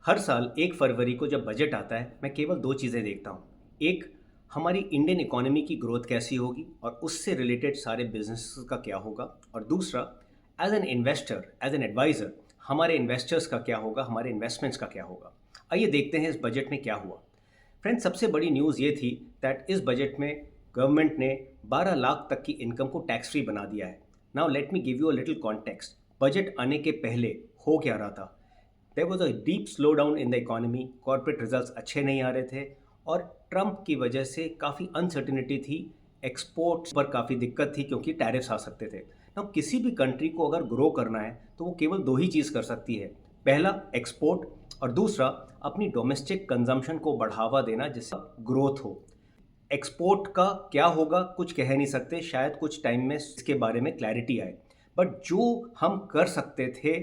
हर साल 1 फरवरी को जब बजट आता है मैं केवल दो चीज़ें देखता हूँ। एक, हमारी इंडियन इकोनॉमी की ग्रोथ कैसी होगी और उससे रिलेटेड सारे बिजनेस का क्या होगा। और दूसरा, as an investor, as an adviser, हमारे इन्वेस्टर्स का क्या होगा, हमारे इन्वेस्टमेंट्स का क्या होगा। आइए देखते हैं इस बजट में क्या हुआ। फ्रेंड्स, सबसे बड़ी न्यूज़ ये थी दैट इस बजट में गवर्नमेंट ने 12 लाख तक की इनकम को टैक्स फ्री बना दिया है। Now let me give you a little context. Budget आने के पहले हो क्या रहा था? There was a deep slow down in the economy, corporate results अच्छे नहीं आ रहे थे और ट्रंप की वजह से काफ़ी अनसर्टिनिटी थी। एक्सपोर्ट्स पर काफ़ी दिक्कत थी क्योंकि टैरिफ्स आ सकते थे। ना किसी भी कंट्री को अगर ग्रो करना है तो वो केवल दो ही चीज़ कर सकती है। पहला, एक्सपोर्ट, और दूसरा, अपनी डोमेस्टिक कंजम्पशन को बढ़ावा देना जिससे ग्रोथ हो। एक्सपोर्ट का क्या होगा कुछ कह नहीं सकते, शायद कुछ टाइम में इसके बारे में क्लैरिटी आए। बट जो हम कर सकते थे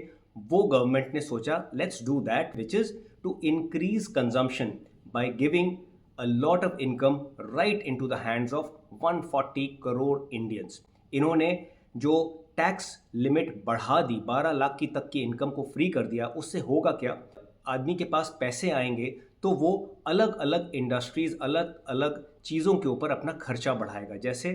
वो गवर्नमेंट ने सोचा let's do that, which is to increase consumption by giving a lot of income right into the hands of 140 crore Indians. इन्होंने जो टैक्स लिमिट बढ़ा दी, 12 लाख की तक की इनकम को फ्री कर दिया। उससे होगा क्या? आदमी के पास पैसे आएंगे तो वो अलग अलग इंडस्ट्रीज़, अलग अलग चीज़ों के ऊपर अपना खर्चा बढ़ाएगा। जैसे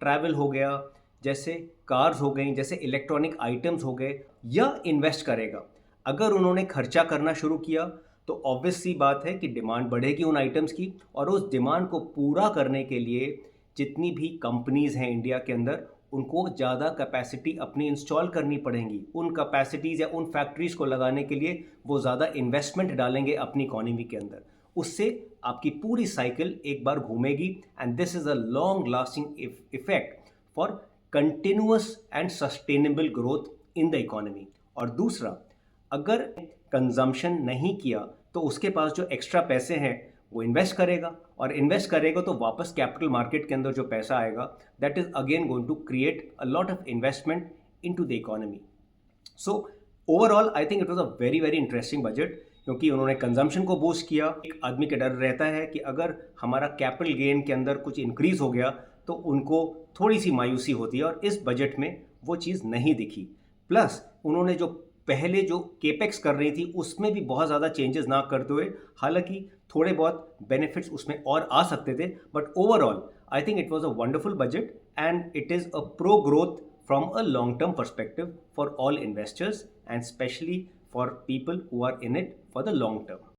ट्रैवल हो गया, जैसे कार्स हो गई, जैसे इलेक्ट्रॉनिक आइटम्स हो गए, या इन्वेस्ट करेगा। अगर उन्होंने खर्चा करना शुरू किया तो ऑब्वियस सी बात है कि डिमांड बढ़ेगी उन आइटम्स की, और उस डिमांड को पूरा करने के लिए जितनी भी कंपनीज़ हैं इंडिया के अंदर, उनको ज़्यादा कैपेसिटी अपनी इंस्टॉल करनी पड़ेंगी। उन कैपेसिटीज़ या उन फैक्ट्रीज़ को लगाने के लिए वो ज़्यादा इन्वेस्टमेंट डालेंगे अपनी इकोनॉमी के अंदर। उससे आपकी पूरी साइकिल एक बार घूमेगी, and this is a long lasting effect for continuous and sustainable growth in the economy. और दूसरा, अगर कंजम्पशन नहीं किया तो उसके पास जो एक्स्ट्रा पैसे हैं वो इन्वेस्ट करेगा, और इन्वेस्ट करेगा तो वापस कैपिटल मार्केट के अंदर जो पैसा आएगा that is again going to create a lot of investment into the economy. So overall I think it was a very very interesting budget, क्योंकि उन्होंने कंजम्पशन को बूस्ट किया। एक आदमी का डर रहता है कि अगर हमारा कैपिटल गेन के अंदर कुछ इंक्रीज हो गया तो उनको थोड़ी सी मायूसी होती है, और इस बजट में वो चीज़ नहीं दिखी। प्लस उन्होंने जो पहले जो केपेक्स कर रही थी उसमें भी बहुत ज़्यादा चेंजेस ना करते हुए, हालांकि थोड़े बहुत बेनिफिट्स उसमें और आ सकते थे, but overall I think it was a wonderful budget and it is a pro growth from a long term perspective for all investors and especially for people who are in it for the long term.